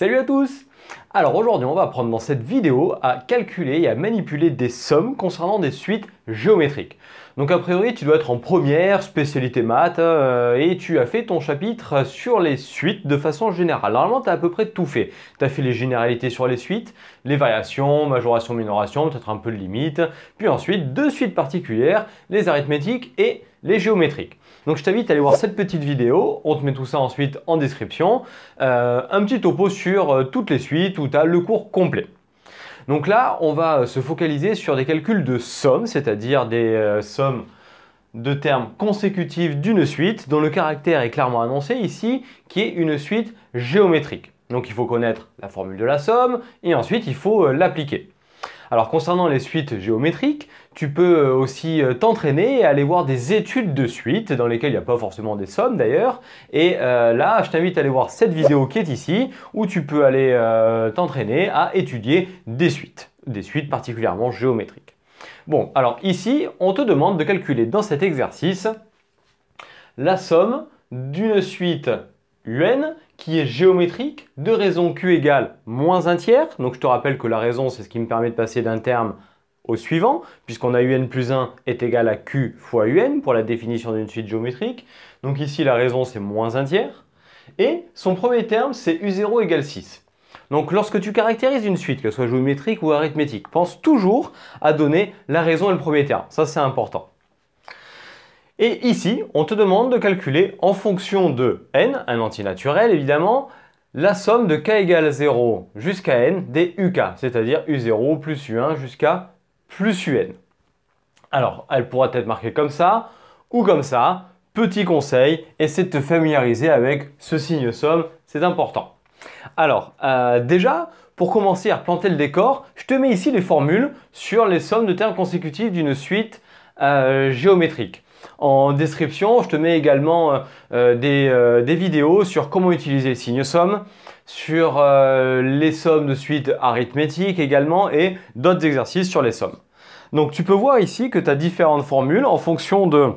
Salut à tous! Alors aujourd'hui on va apprendre dans cette vidéo à calculer et à manipuler des sommes concernant des suites géométriques. Donc a priori tu dois être en première, spécialité maths, et tu as fait ton chapitre sur les suites de façon générale. Normalement tu as à peu près tout fait. Tu as fait les généralités sur les suites, les variations, majoration, minoration, peut-être un peu de limite, puis ensuite deux suites particulières, les arithmétiques et les géométriques. Donc je t'invite à aller voir cette petite vidéo, on te met tout ça ensuite en description, un petit topo sur toutes les suites où tu as le cours complet. Donc là, on va se focaliser sur des calculs de sommes, c'est-à-dire des sommes de termes consécutifs d'une suite dont le caractère est clairement annoncé ici, qui est une suite géométrique. Donc il faut connaître la formule de la somme et ensuite il faut l'appliquer. Alors concernant les suites géométriques, tu peux aussi t'entraîner et aller voir des études de suites dans lesquelles il n'y a pas forcément des sommes d'ailleurs. Et là, je t'invite à aller voir cette vidéo qui est ici où tu peux aller t'entraîner à étudier des suites particulièrement géométriques. Bon, alors ici, on te demande de calculer dans cet exercice la somme d'une suite UN qui est géométrique de raison Q égale moins un tiers. Donc je te rappelle que la raison, c'est ce qui me permet de passer d'un terme au suivant, puisqu'on a UN plus 1 est égal à Q fois UN pour la définition d'une suite géométrique. Donc ici, la raison, c'est moins un tiers. Et son premier terme, c'est U0 égale 6. Donc lorsque tu caractérises une suite, qu'elle soit géométrique ou arithmétique, pense toujours à donner la raison et le premier terme. Ça, c'est important. Et ici, on te demande de calculer en fonction de n, un entier naturel évidemment, la somme de k égale 0 jusqu'à n des uk, c'est-à-dire u0 plus u1 jusqu'à plus un. Alors, elle pourra être marquée comme ça ou comme ça. Petit conseil, essaie de te familiariser avec ce signe somme, c'est important. Alors, déjà, pour commencer à replanter le décor, je te mets ici les formules sur les sommes de termes consécutifs d'une suite géométrique. En description, je te mets également des vidéos sur comment utiliser le signe somme, sur les sommes de suite arithmétiques également et d'autres exercices sur les sommes. Donc tu peux voir ici que tu as différentes formules en fonction de...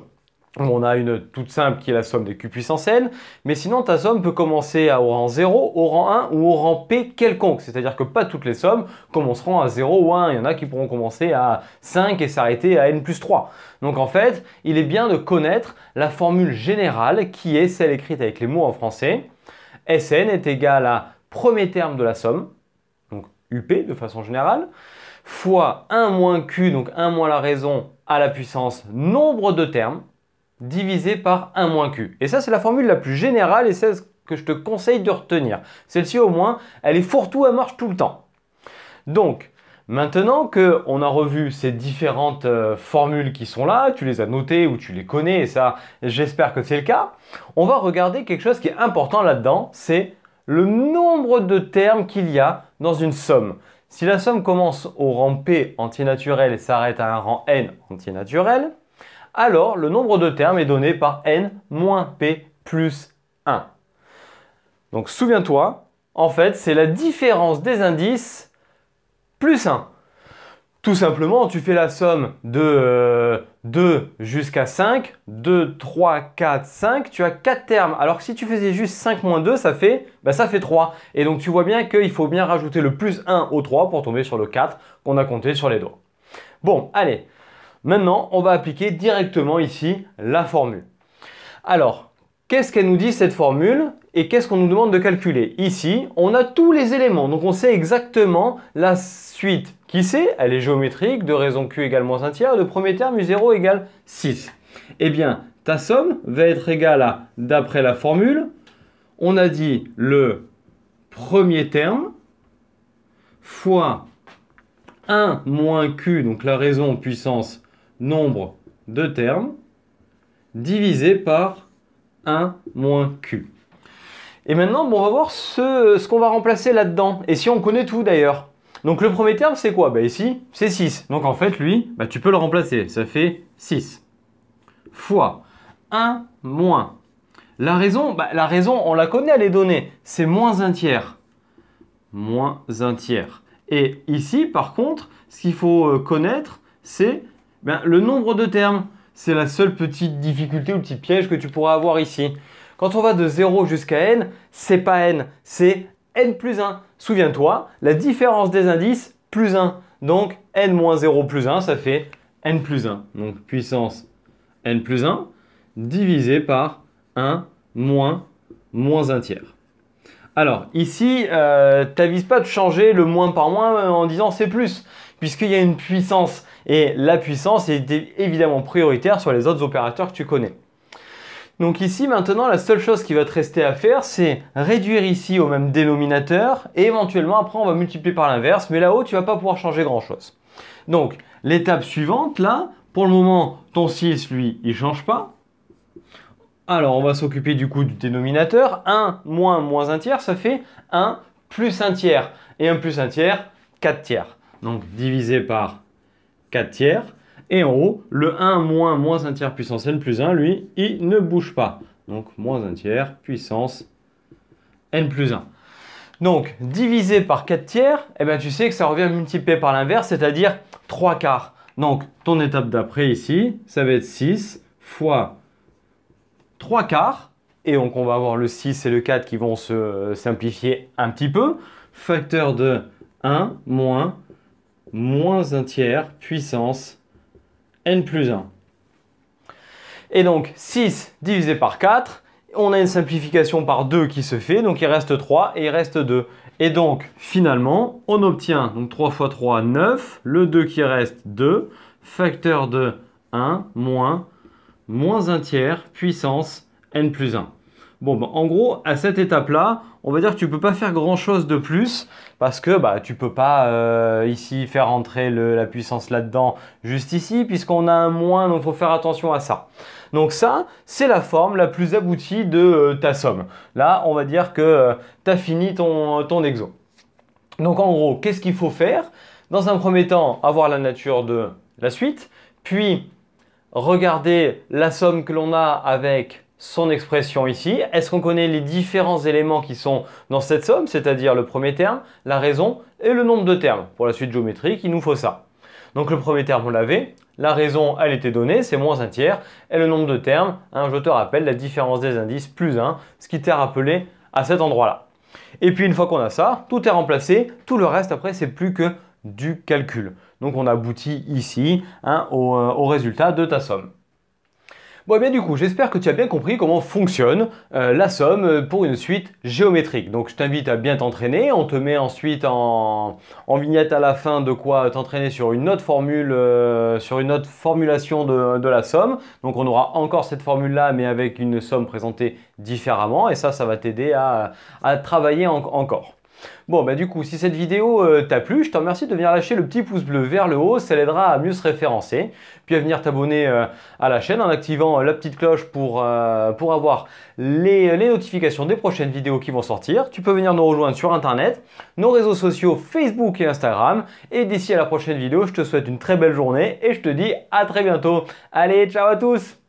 On a une toute simple qui est la somme des q puissance n, mais sinon ta somme peut commencer au rang 0, au rang 1 ou au rang p quelconque. C'est-à-dire que pas toutes les sommes commenceront à 0 ou 1. Il y en a qui pourront commencer à 5 et s'arrêter à n plus 3. Donc en fait, il est bien de connaître la formule générale qui est celle écrite avec les mots en français. Sn est égal à premier terme de la somme, donc up de façon générale, fois 1 moins q, donc 1 moins la raison à la puissance nombre de termes, divisé par 1 moins q. Et ça, c'est la formule la plus générale et c'est ce que je te conseille de retenir. Celle-ci, au moins, elle est fourre-tout, elle marche tout le temps. Donc, maintenant qu'on a revu ces différentes formules qui sont là, tu les as notées ou tu les connais, et ça, j'espère que c'est le cas, on va regarder quelque chose qui est important là-dedans, c'est le nombre de termes qu'il y a dans une somme. Si la somme commence au rang P entier naturel et s'arrête à un rang N entier naturel, alors le nombre de termes est donné par n moins p plus 1. Donc souviens-toi, en fait, c'est la différence des indices plus 1. Tout simplement, tu fais la somme de 2 jusqu'à 5, 2, 3, 4, 5, tu as 4 termes. Alors que si tu faisais juste 5 moins 2, ça fait 3. Et donc tu vois bien qu'il faut bien rajouter le plus 1 au 3 pour tomber sur le 4 qu'on a compté sur les doigts. Bon, allez. Maintenant, on va appliquer directement ici la formule. Alors, qu'est-ce qu'elle nous dit cette formule et qu'est-ce qu'on nous demande de calculer? Ici, on a tous les éléments, donc on sait exactement la suite. Qui c'est? Elle est géométrique, de raison q égale moins un tiers, le premier terme u0 égale 6. Eh bien, ta somme va être égale à, d'après la formule, on a dit le premier terme fois 1 moins q, donc la raison puissance nombre de termes, divisé par 1 moins q. Et maintenant, on va voir ce qu'on va remplacer là-dedans. Et si on connaît tout d'ailleurs. Donc le premier terme, c'est quoi? Ici, c'est 6. Donc en fait, lui, tu peux le remplacer. Ça fait 6. Fois 1 moins. La raison, on la connaît, elle est donnée. C'est moins un tiers. Moins un tiers. Et ici, par contre, ce qu'il faut connaître, c'est le nombre de termes. C'est la seule petite difficulté ou petit piège que tu pourras avoir ici. Quand on va de 0 jusqu'à n, c'est pas n, c'est n plus 1. Souviens-toi, la différence des indices plus 1. Donc n moins 0 plus 1, ça fait n plus 1. Donc puissance n plus 1 divisé par 1 moins 1 tiers. Alors ici, tu n'avises pas de changer le moins par moins en disant c'est plus, puisqu'il y a une puissance. Et la puissance est évidemment prioritaire sur les autres opérateurs que tu connais. Donc ici, maintenant, la seule chose qui va te rester à faire, c'est réduire ici au même dénominateur et éventuellement, après, on va multiplier par l'inverse. Mais là-haut, tu ne vas pas pouvoir changer grand-chose. Donc, l'étape suivante, là, pour le moment, ton 6, lui, il ne change pas. Alors, on va s'occuper du coup du dénominateur. 1 moins 1 tiers, ça fait 1 plus 1 tiers. Et 1 plus 1 tiers, 4 tiers. Donc, divisé par 4 tiers. Et en haut, le 1 moins 1 tiers puissance n plus 1, lui, il ne bouge pas. Donc, moins 1 tiers puissance n plus 1. Donc, divisé par 4 tiers, eh ben, tu sais que ça revient à multiplier par l'inverse, c'est-à-dire 3 quarts. Donc, ton étape d'après ici, ça va être 6 fois 3 quarts. Et donc, on va avoir le 6 et le 4 qui vont se simplifier un petit peu. Facteur de 1 moins 1 tiers puissance n plus 1. Et donc 6 divisé par 4, on a une simplification par 2 qui se fait, donc il reste 3 et il reste 2. Et donc finalement, on obtient donc 3 fois 3, 9, le 2 qui reste 2, facteur de 1 moins 1 tiers puissance n plus 1. Bon, ben, en gros, à cette étape-là, on va dire que tu ne peux pas faire grand-chose de plus parce que tu ne peux pas ici faire entrer la puissance là-dedans juste ici puisqu'on a un moins, donc il faut faire attention à ça. Donc ça, c'est la forme la plus aboutie de ta somme. Là, on va dire que tu as fini ton exo. Donc en gros, qu'est-ce qu'il faut faire? Dans un premier temps, avoir la nature de la suite, puis regarder la somme que l'on a avec son expression ici. Est-ce qu'on connaît les différents éléments qui sont dans cette somme, c'est-à-dire le premier terme, la raison et le nombre de termes? Pour la suite géométrique, il nous faut ça. Donc le premier terme, on l'avait. La raison, elle était donnée, c'est moins 1 tiers. Et le nombre de termes, je te rappelle, la différence des indices plus 1, ce qui t'est rappelé à cet endroit-là. Et puis une fois qu'on a ça, tout est remplacé. Tout le reste, après, c'est plus que du calcul. Donc on aboutit ici au résultat de ta somme. Bon, et bien du coup, j'espère que tu as bien compris comment fonctionne la somme pour une suite géométrique. Donc je t'invite à bien t'entraîner. On te met ensuite en vignette à la fin de quoi t'entraîner sur une autre formule, sur une autre formulation de la somme. Donc on aura encore cette formule-là, mais avec une somme présentée différemment. Et ça va t'aider à travailler encore. Bon, du coup, si cette vidéo t'a plu, je te remercie de venir lâcher le petit pouce bleu vers le haut, ça l'aidera à mieux se référencer. Puis à venir t'abonner à la chaîne en activant la petite cloche pour avoir les notifications des prochaines vidéos qui vont sortir. Tu peux venir nous rejoindre sur Internet, nos réseaux sociaux Facebook et Instagram. Et d'ici à la prochaine vidéo, je te souhaite une très belle journée et je te dis à très bientôt. Allez, ciao à tous!